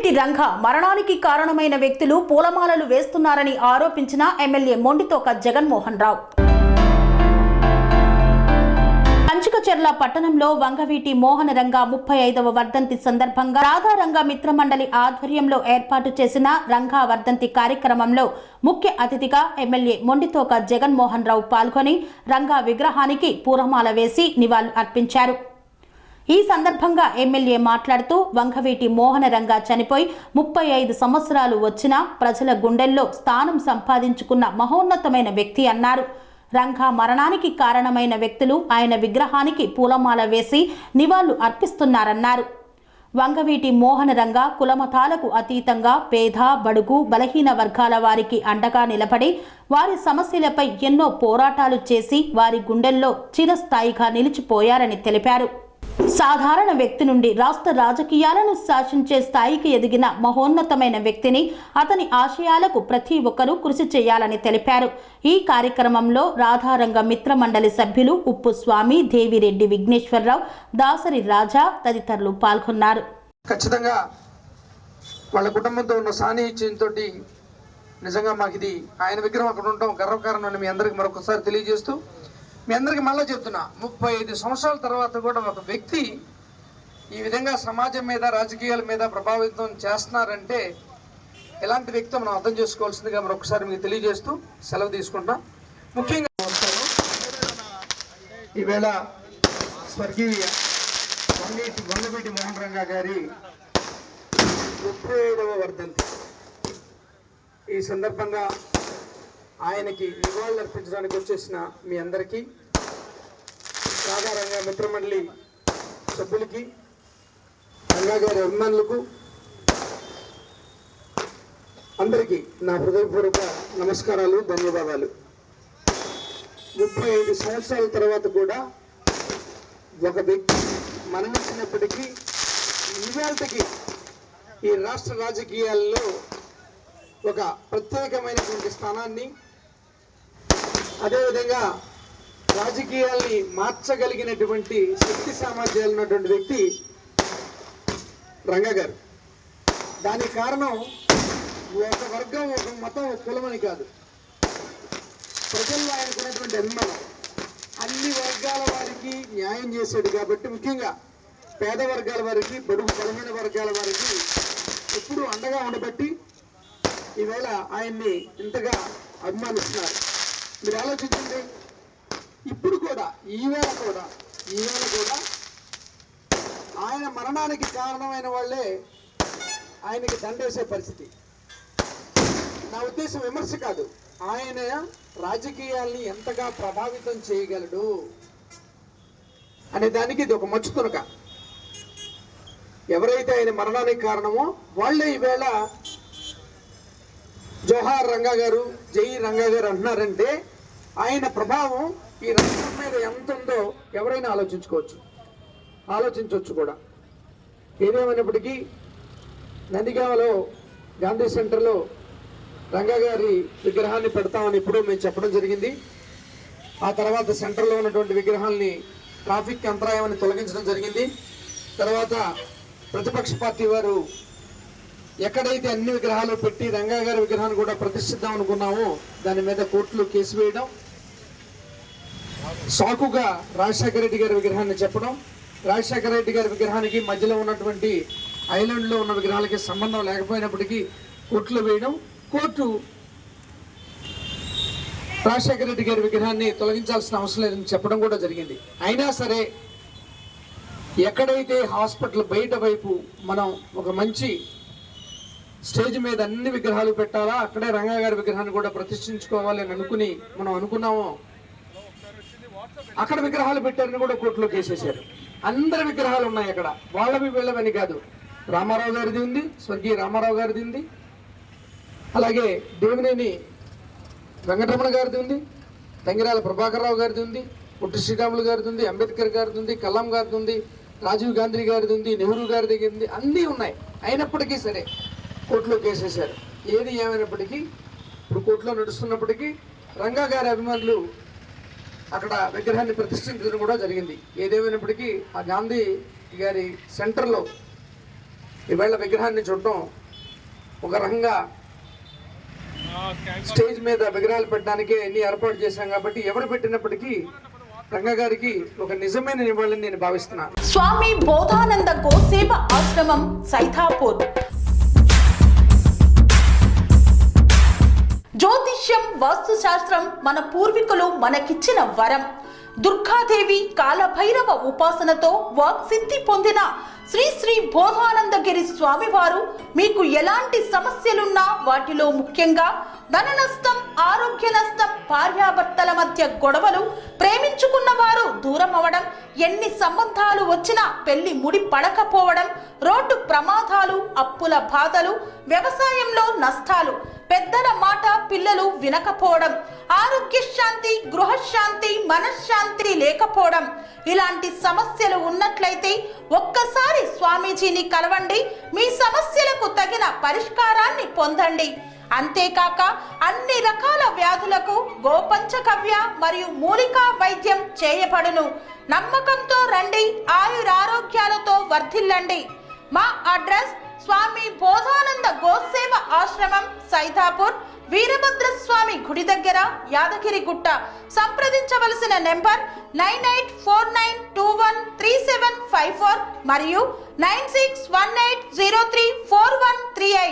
వంగవీటి రంగ మరణానికి కారణమైన వ్యక్తులు పూలమాలలు వేస్తున్నారని ఆరోపించిన ఎమ్మెల్యే మొండితోక జగన్మోహన్ రావు. పంచకచర్ల పట్టణంలో వంగవీటి మోహన రంగ 35వ వర్ధంతి సందర్భంగా రాధారంగ మిత్రమండలి ఆధ్వర్యంలో ఏర్పాటు చేసిన రంగా వర్ధంతి కార్యక్రమంలో ముఖ్య అతిథిగా ఎమ్మెల్యే మొండితోక జగన్మోహన్ రావు పాల్గొని రంగా విగ్రహానికి పూలమాల వేసి నివాళులు అర్పించారు. ఈ సందర్భంగా ఎమ్మెల్యే మాట్లాడుతూ వంగవీటి మోహన రంగ చనిపోయి 35 సంవత్సరాలు వచ్చినా ప్రజల గుండెల్లో స్థానం సంపాదించుకున్న మహోన్నతమైన వ్యక్తి అన్నారు. రంగా మరణానికి కారణమైన వ్యక్తులు ఆయన విగ్రహానికి పూలమాల వేసి నివాళులు అర్పిస్తున్నారన్నారు. వంగవీటి మోహన రంగ కులమతాలకు అతీతంగా పేద, బడుగు, బలహీన వర్గాల వారికి అండగా నిలబడి వారి సమస్యలపై ఎన్నో పోరాటాలు చేసి వారి గుండెల్లో చిరస్థాయిగా నిలిచిపోయారని తెలిపారు. సాధారణ వ్యక్తి నుండి రాష్ట్ర రాజకీయాలను శాసించే స్థాయికి ఎదిగిన మహోన్నతమైన వ్యక్తిని, అతని ఆశయాలకు ప్రతి ఒక్కరూ కృషి చేయాలని తెలిపారు. ఈ కార్యక్రమంలో రాధారంగ మిత్రమండలి సభ్యులు ఉప్పు స్వామి, దేవిరెడ్డి విఘ్నేశ్వరరావు, దాసరి రాజా తదితరులు పాల్గొన్నారు. ఖచ్చితంగా వాళ్ళ కుటుంబంతో ఉన్న సాన్నిహిత్యంతో నిజంగా మాకు ఇది ఆయన విగ్రహం అక్కడ ఉండటం గర్వకారణం మీ అందరికి మరొకసారి తెలియజేస్తూ, మీ అందరికి మళ్ళీ చెప్తున్నా, 35 సంవత్సరాల తర్వాత కూడా ఒక వ్యక్తి ఈ విధంగా సమాజం మీద, రాజకీయాల మీద ప్రభావితం చేస్తున్నారంటే ఎలాంటి వ్యక్తి మనం అర్థం చేసుకోవాల్సిందిగా మరొకసారి మీకు తెలియజేస్తూ సెలవు తీసుకుంటాం. ముఖ్యంగా ఈవేళ స్వర్గీయ వంగవీటి మోహన రంగ గారి 35వ వర్ధంతి. ఈ సందర్భంగా ఆయనకి నివాళులు అర్పించడానికి వచ్చేసిన మీ అందరికీ, రాధారంగ మిత్రమండలి సభ్యులకి, రంగా గారి అభిమానులకు అందరికీ నా హృదయపూర్వక నమస్కారాలు, ధన్యవాదాలు. 35 సంవత్సరాల తర్వాత కూడా ఒక వ్యక్తి మరణించినప్పటికీ ఇవాళకి ఈ రాష్ట్ర రాజకీయాల్లో ఒక ప్రత్యేకమైనటువంటి స్థానాన్ని, అదేవిధంగా రాజకీయాల్ని మార్చగలిగినటువంటి శక్తి సామర్థ్యాలు ఉన్నటువంటి వ్యక్తి రంగా గారు. దానికి కారణం ఒక వర్గం, ఒక మతం, ఒక కులమని కాదు, ప్రజల్లో ఆయనకున్నటువంటి అభిమానం. అన్ని వర్గాల వారికి న్యాయం చేశాడు కాబట్టి, ముఖ్యంగా పేద వర్గాల వారికి, బడుగు బలహీన వర్గాల వారికి ఎప్పుడూ అండగా ఉండబట్టి ఈవేళ ఆయన్ని ఇంతగా అభిమానిస్తున్నారు. మీరు ఆలోచించండి, ఇప్పుడు కూడా ఈవేళ కూడా ఆయన మరణానికి కారణమైన వాళ్ళే ఆయనకి దండేసే పరిస్థితి. నా ఉద్దేశం విమర్శ కాదు, ఆయన రాజకీయాల్ని ఎంతగా ప్రభావితం చేయగలడు అనే దానికి ఇది ఒక మచ్చుతునక. ఎవరైతే ఆయన మరణానికి కారణమో వాళ్ళే ఈవేళ జోహార్ రంగా గారు, జై రంగా గారు అంటున్నారంటే ఆయన ప్రభావం ఈ రాష్ట్రం మీద ఎంత ఉందో ఎవరైనా ఆలోచించవచ్చు కూడా. ఏదేమైనప్పటికీ నందిగామలో గాంధీ సెంటర్లో రంగా గారి విగ్రహాన్ని పెడతామని ఇప్పుడు మేము చెప్పడం జరిగింది. ఆ తర్వాత సెంటర్లో ఉన్నటువంటి విగ్రహాల్ని ట్రాఫిక్ అంతరాయం తొలగించడం జరిగింది. తర్వాత ప్రతిపక్ష పార్టీ వారు ఎక్కడైతే అన్ని విగ్రహాలు పెట్టి రంగా గారి విగ్రహాన్ని కూడా ప్రతిష్ఠిద్దాం అనుకున్నామో దాని మీద కోర్టులో కేసు వేయడం, సాకుగా రాజశేఖర రెడ్డి గారి విగ్రహాన్ని చెప్పడం, రాజశేఖర రెడ్డి గారి విగ్రహానికి మధ్యలో ఉన్నటువంటి ఐలాండ్లో ఉన్న విగ్రహాలకి సంబంధం లేకపోయినప్పటికీ కోర్టులో వేయడం, కోర్టు రాజశేఖర రెడ్డి గారి విగ్రహాన్ని తొలగించాల్సిన అవసరం లేదని చెప్పడం కూడా జరిగింది. అయినా సరే ఎక్కడైతే హాస్పిటల్ బయట వైపు మనం ఒక మంచి స్టేజ్ మీద అన్ని విగ్రహాలు పెట్టాలా, అక్కడే రంగా గారి విగ్రహాన్ని కూడా ప్రతిష్ఠించుకోవాలి అని మనం అనుకున్నామో అక్కడ విగ్రహాలు పెట్టారని కూడా కోర్టులో కేసేశారు. అందరి విగ్రహాలు ఉన్నాయి అక్కడ, వాళ్ళవి వీళ్ళవని కాదు. రామారావు గారిది ఉంది, స్వర్గీయ రామారావు గారిది ఉంది, అలాగే దేవినేని వెంకటరమణ గారిది ఉంది, తంగిరాల ప్రభాకర్ రావు గారిది ఉంది, పుట్టి శ్రీరాములు గారిది ఉంది, అంబేద్కర్ గారిది ఉంది, కలాం గారిది ఉంది, రాజీవ్ గాంధీ గారిది ఉంది, నెహ్రూ గారిది ఉంది, అన్నీ ఉన్నాయి. అయినప్పటికీ సరే కోర్టులో కేసేశారు. ఏది ఏమైనప్పటికీ ఇప్పుడు కోర్టులో నడుస్తున్నప్పటికీ రంగా గారి అభిమానులు అక్కడ విగ్రహాన్ని ప్రతిష్ఠించడం కూడా జరిగింది. ఏదేమైనప్పటికీ ఆ గాంధీ గారి సెంటర్లో ఈవేళ విగ్రహాన్ని చూడటం ఒక రకంగా స్టేజ్ మీద విగ్రహాలు పెట్టడానికే ఎన్ని ఏర్పాటు చేశాం కాబట్టి ఎవరు పెట్టినప్పటికీ రంగా గారికి ఒక నిజమైన నివాళిని నేను భావిస్తున్నాను. స్వామి బోధానంద గోసేవ ఆశ్రమం సైథాపూర్. జ్యోతిష్యం, వాస్తుశాస్త్రం మన పూర్వీకులు మనకిచ్చిన వరం. దుర్గాదేవి, కాలభైరవ ఉపాసనతో వాక్సిద్ధి పొందిన శ్రీ శ్రీ బోధానందగిరి స్వామివారు మీకు ఎలాంటి సమస్యలున్నా, వాటిలో ముఖ్యంగా ధన నష్టం, ఆరోగ్య నష్టం, భార్యాభర్తల మధ్య గొడవలు, ప్రేమించుకున్న వారు దూరం అవడం, ఎన్ని సంబంధాలు వచ్చినా పెళ్లి ముడి పడకపోవడం, రోడ్డు ప్రమాదాలు, అప్పుల బాధలు, వ్యవసాయంలో నష్టాలు, పెద్దల మాట పిల్లలు వినకపోవడం, ఆరోగ్య శాంతి, గృహశాంతి, మనశ్శాంతి లేకపోవడం, ఇలాంటి సమస్యలు ఉన్నట్లయితే ఒక్కసారి స్వామీజీని కలవండి. మీ సమస్యలకు తగిన పరిష్కారాన్ని పొందండి. అంతేకాక అన్ని రకాల వ్యాధులకు గోపంచగవ్య మరియు మూలికా వైద్యం చేయబడును. నమ్మకంతో రండి, ఆయురారోగ్యాలతో వర్ధిల్లండి. మా అడ్రస్ స్వామి బోధానంద గోసేవ ఆశ్రమం, సైథాపూర్, వీరభద్రస్వామి గుడి దగ్గర, యాదగిరిగుట్ట. సంప్రదించవలసిన నెంబర్ 9849213754 మరియు 9618034138.